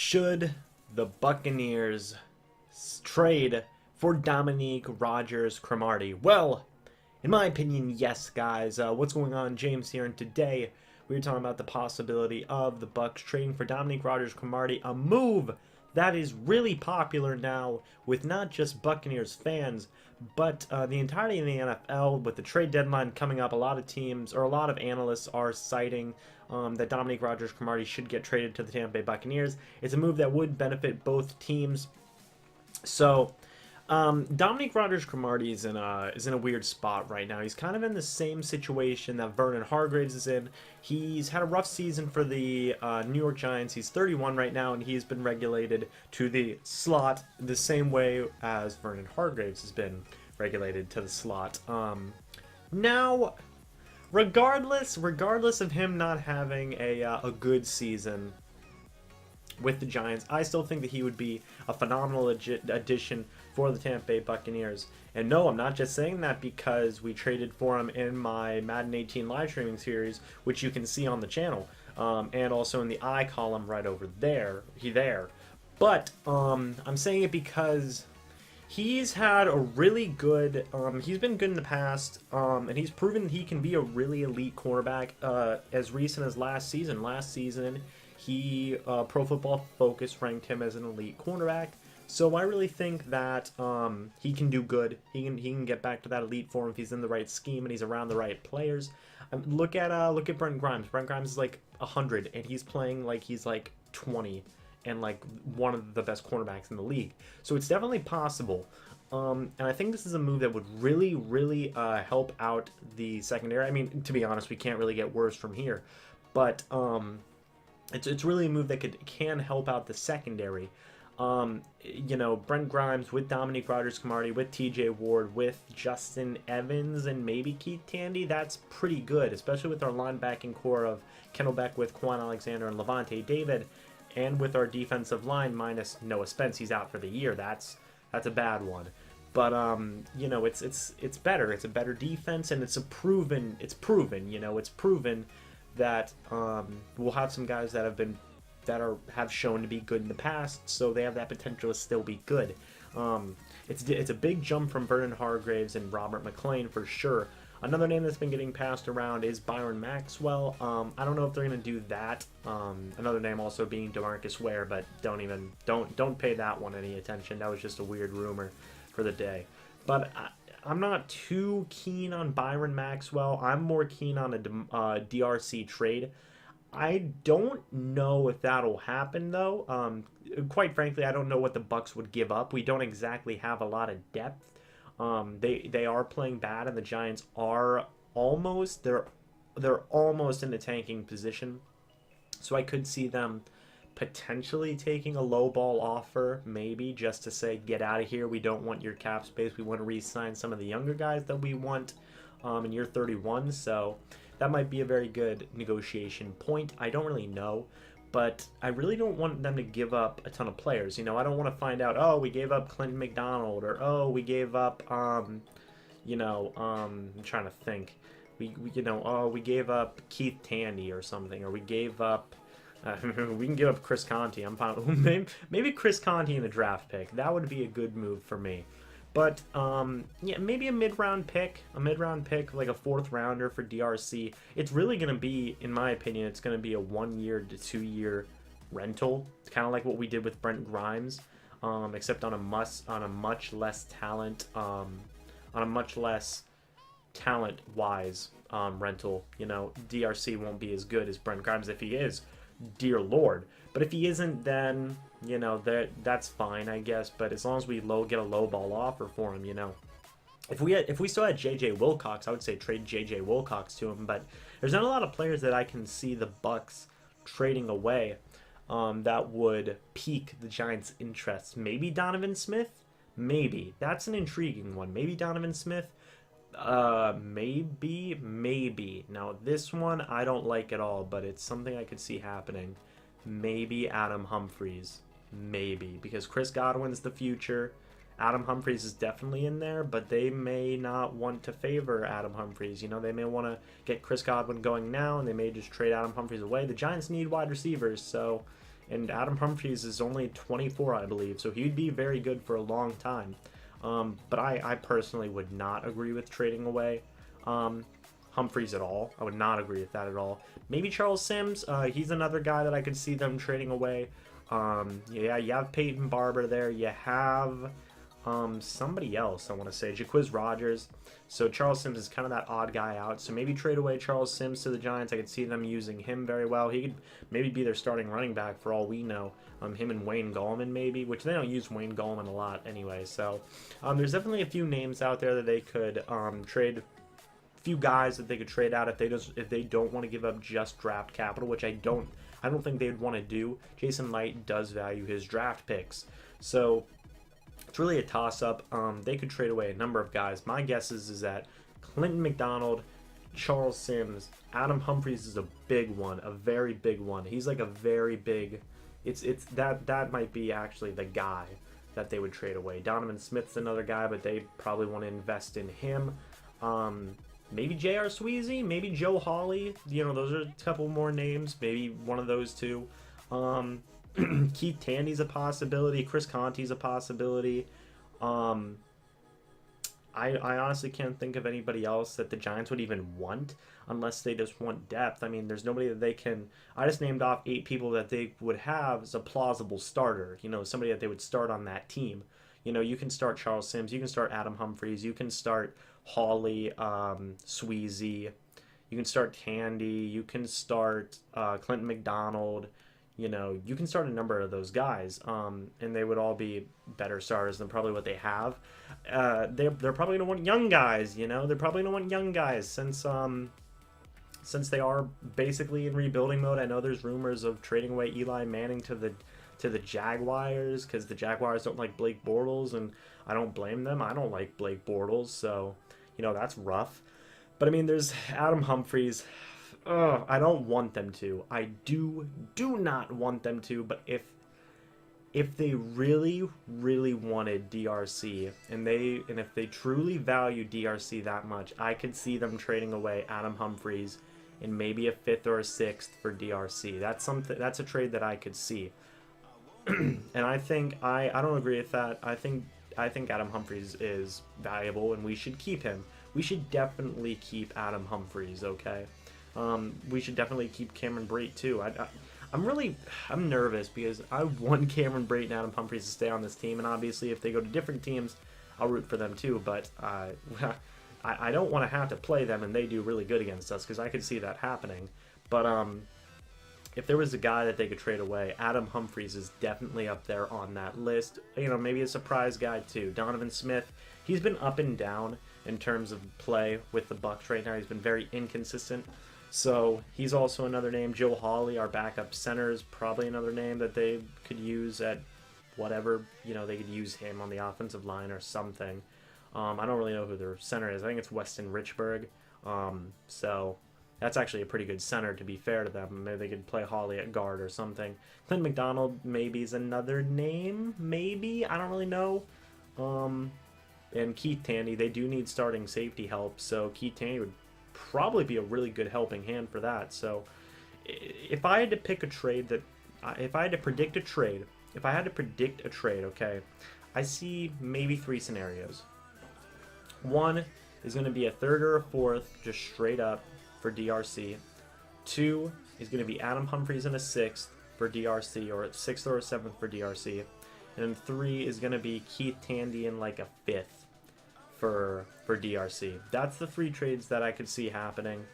Should the Buccaneers trade for Dominique Rodgers-Cromartie? Well, in my opinion, yes, guys. What's going on? James here, and today we're talking about the possibility of the Bucs trading for Dominique Rodgers-Cromartie, a move that is really popular now with not just Buccaneers fans, but the entirety of the NFL. With the trade deadline coming up, a lot of teams, or a lot of analysts, are citing that Dominique Rodgers-Cromartie should get traded to the Tampa Bay Buccaneers. It's a move that would benefit both teams. So, Dominique Rodgers-Cromartie is in a weird spot right now. He's kind of in the same situation that Vernon Hargreaves is in. He's had a rough season for the New York Giants. He's 31 right now, and he's been regulated to the slot the same way as Vernon Hargreaves has been regulated to the slot. Now, regardless of him not having a good season with the Giants, I still think that he would be a phenomenal addition for the Tampa Bay Buccaneers. And no, I'm not just saying that because we traded for him in my Madden 18 live streaming series, which you can see on the channel, and also in the I column right over there. But I'm saying it because he's had a really good, he's been good in the past, and he's proven he can be a really elite cornerback as recent as last season. Last season, he, Pro Football Focus ranked him as an elite cornerback. So I really think that he can do good. He can get back to that elite form if he's in the right scheme and he's around the right players. Look at Brent Grimes. Brent Grimes is like 100, and he's playing like he's like 20, and like one of the best cornerbacks in the league. So it's definitely possible. And I think this is a move that would really help out the secondary. I mean, to be honest, we can't really get worse from here, but it's really a move that can help out the secondary. You know, Brent Grimes with Dominique Rodgers-Cromartie, with TJ Ward, with Justin Evans, and maybe Keith Tandy, that's pretty good, especially with our linebacking core of Kendall Beckwith, Quan Alexander, and Levante David, and with our defensive line minus Noah Spence. He's out for the year. That's a bad one. But you know, it's better. It's a better defense, and it's proven. You know, it's proven that we'll have some guys that have shown to be good in the past, so they have that potential to still be good. It's a big jump from Vernon Hargreaves and Robert McClain for sure. Another name that's been getting passed around is Byron Maxwell. I don't know if they're going to do that. Another name also being DeMarcus Ware, but don't pay that one any attention. That was just a weird rumor for the day. But I'm not too keen on Byron Maxwell. I'm more keen on a DRC trade. I don't know if that'll happen, though. Quite frankly, I don't know what the Bucs would give up. We don't exactly have a lot of depth. They are playing bad, and the Giants are almost they're almost in the tanking position. So I could see them potentially taking a low ball offer, maybe just to say, get out of here. We don't want your cap space. We want to re-sign some of the younger guys that we want in year 31. So that might be a very good negotiation point. I don't really know, but I really don't want them to give up a ton of players. You know, I don't want to find out, oh, we gave up Clinton McDonald, or oh, we gave up, you know, I'm trying to think. We gave up Keith Tandy or something, or we gave up. We can give up Chris Conte. I'm fine. Maybe Chris Conte in a draft pick. That would be a good move for me. But yeah, maybe a mid-round pick, like a fourth rounder for DRC. It's really going to be, in my opinion, it's going to be a 1 year to 2 year rental. It's kind of like what we did with Brent Grimes, except on a much less talent-wise rental. You know, DRC won't be as good as Brent Grimes. If he is, dear Lord. But if he isn't, then, you know, that's fine, I guess. But as long as we get a low ball offer for him, you know. If we still had J.J. Wilcox, I would say trade J.J. Wilcox to him. But there's not a lot of players that I can see the Bucs trading away that would pique the Giants' interest. Maybe Donovan Smith? Maybe. That's an intriguing one. Maybe Donovan Smith? Maybe. Now, this one I don't like at all, but it's something I could see happening. Maybe Adam Humphries. Maybe. Because Chris Godwin's the future. Adam Humphries is definitely in there, but they may not want to favor Adam Humphries. You know, they may want to get Chris Godwin going now, and they may just trade Adam Humphries away. The Giants need wide receivers, so and Adam Humphries is only 24, I believe, so he'd be very good for a long time. But I personally would not agree with trading away Humphries at all. I would not agree with that at all. Maybe Charles Sims. He's another guy that I could see them trading away. Yeah, you have Peyton Barber there. You have somebody else, I want to say, Jaquiz Rogers. So Charles Sims is kind of that odd guy out. So maybe trade away Charles Sims to the Giants. I could see them using him very well. He could maybe be their starting running back for all we know. Him and Wayne Gallman maybe, which they don't use Wayne Gallman a lot anyway. So there's definitely a few names out there that they could trade. Few guys that they could trade out if they don't want to give up just draft capital, which I don't think they'd want to do. Jason Light does value his draft picks, so it's really a toss-up. They could trade away a number of guys. My guess is that Clinton McDonald, Charles Sims, Adam Humphries is a big one, a very big one. He's like a very big. It's that might be actually the guy that they would trade away. Donovan Smith's another guy, but they probably want to invest in him. Maybe J.R. Sweezy, maybe Joe Hawley. You know, those are a couple more names. Maybe one of those two. Keith Tandy's a possibility. Chris Conti's a possibility. I honestly can't think of anybody else that the Giants would even want unless they just want depth. I mean, there's nobody that they can... I just named off 8 people that they would have as a plausible starter. You know, somebody that they would start on that team. You know, you can start Charles Sims. You can start Adam Humphries. You can start Hawley, Sweezy. You can start Tandy. You can start Clinton McDonald. You know, you can start a number of those guys, and they would all be better starters than probably what they have. They're probably going to want young guys, you know. They're probably going to want young guys since they are basically in rebuilding mode. I know there's rumors of trading away Eli Manning to the Jaguars because the Jaguars don't like Blake Bortles, and I don't blame them. I don't like Blake Bortles, so, you know, that's rough. But, I mean, there's Adam Humphries. I don't want them to. I do not want them to, but if they really wanted DRC and if they truly value DRC that much, I could see them trading away Adam Humphries and maybe a 5th or a 6th for DRC. That's a trade that I could see. And I think I don't agree with that. I think Adam Humphries is valuable and we should keep him. We should definitely keep Adam Humphries, okay? We should definitely keep Cameron Brate too. I'm nervous because I want Cameron Brate and Adam Humphries to stay on this team, and obviously if they go to different teams, I'll root for them too. But I don't want to have to play them and they do really good against us because I could see that happening. But if there was a guy that they could trade away, Adam Humphries is definitely up there on that list. You know, maybe a surprise guy too. Donovan Smith, he's been up and down in terms of play with the Bucs right now. He's been very inconsistent. So he's also another name. Joe Hawley, our backup center, is probably another name that they could use at whatever. You know, they could use him on the offensive line or something. I don't really know who their center is. I think it's Weston Richburg. So that's actually a pretty good center, to be fair to them. Maybe they could play Hawley at guard or something. Clint McDonald maybe is another name. Maybe. I don't really know. And Keith Tandy, they do need starting safety help. So Keith Tandy would probably be a really good helping hand for that. So if I had to pick a trade if I had to predict a trade, okay, I see maybe 3 scenarios. One is going to be a 3rd or a 4th, just straight up for DRC. 2 is going to be Adam Humphries in a 6th for DRC, or a 6th or a 7th for DRC. And then 3 is going to be Keith Tandy in like a 5th for DRC. That's the 3 trades that I could see happening,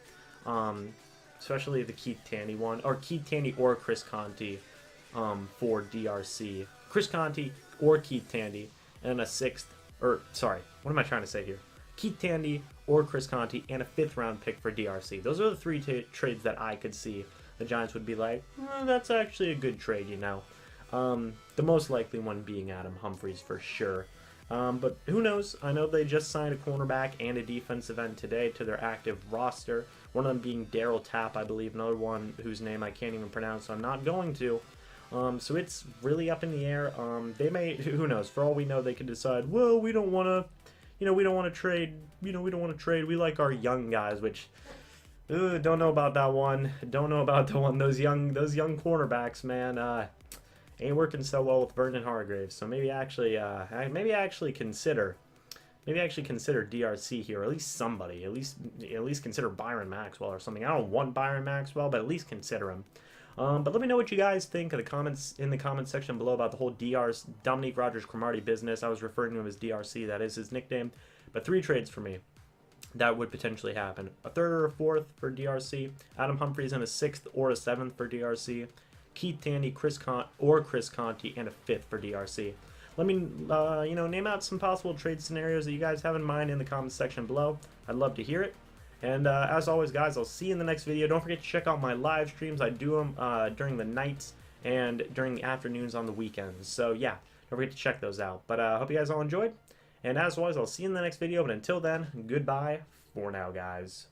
especially the Keith Tandy one, or Keith Tandy or Chris Conti for DRC. Chris Conti or Keith Tandy, and a 6th, or sorry, what am I trying to say here? Keith Tandy or Chris Conti and a 5th round pick for DRC. Those are the 3 trades that I could see the Giants would be like, that's actually a good trade, you know. The most likely one being Adam Humphries for sure. But who knows? I know they just signed a cornerback and a defensive end today to their active roster. One of them being Daryl Tapp, I believe. Another one whose name I can't even pronounce, so I'm not going to. So it's really up in the air. They may, who knows? For all we know, they could decide, well, we don't want to, we don't want to trade. We don't want to trade. We like our young guys, which, don't know about that one. Don't know about the one. Those young cornerbacks, man. Ain't working so well with Vernon Hargraves, so maybe maybe actually consider DRC here, or at least somebody, at least consider Byron Maxwell or something. I don't want Byron Maxwell, but at least consider him. But let me know what you guys think in the comments section below about the whole Dominique Rodgers-Cromartie business. I was referring to him as DRC, that is his nickname. But 3 trades for me that would potentially happen: a 3rd or a 4th for DRC, Adam Humphries, and a 6th or a 7th for DRC, Keith Tandy, Chris Conti, and a 5th for DRC. Let me, name out some possible trade scenarios that you guys have in mind in the comments section below. I'd love to hear it. And as always, guys, I'll see you in the next video. Don't forget to check out my live streams. I do them during the nights and during the afternoons on the weekends. So, yeah, don't forget to check those out. But I hope you guys all enjoyed. And as always, I'll see you in the next video. But until then, goodbye for now, guys.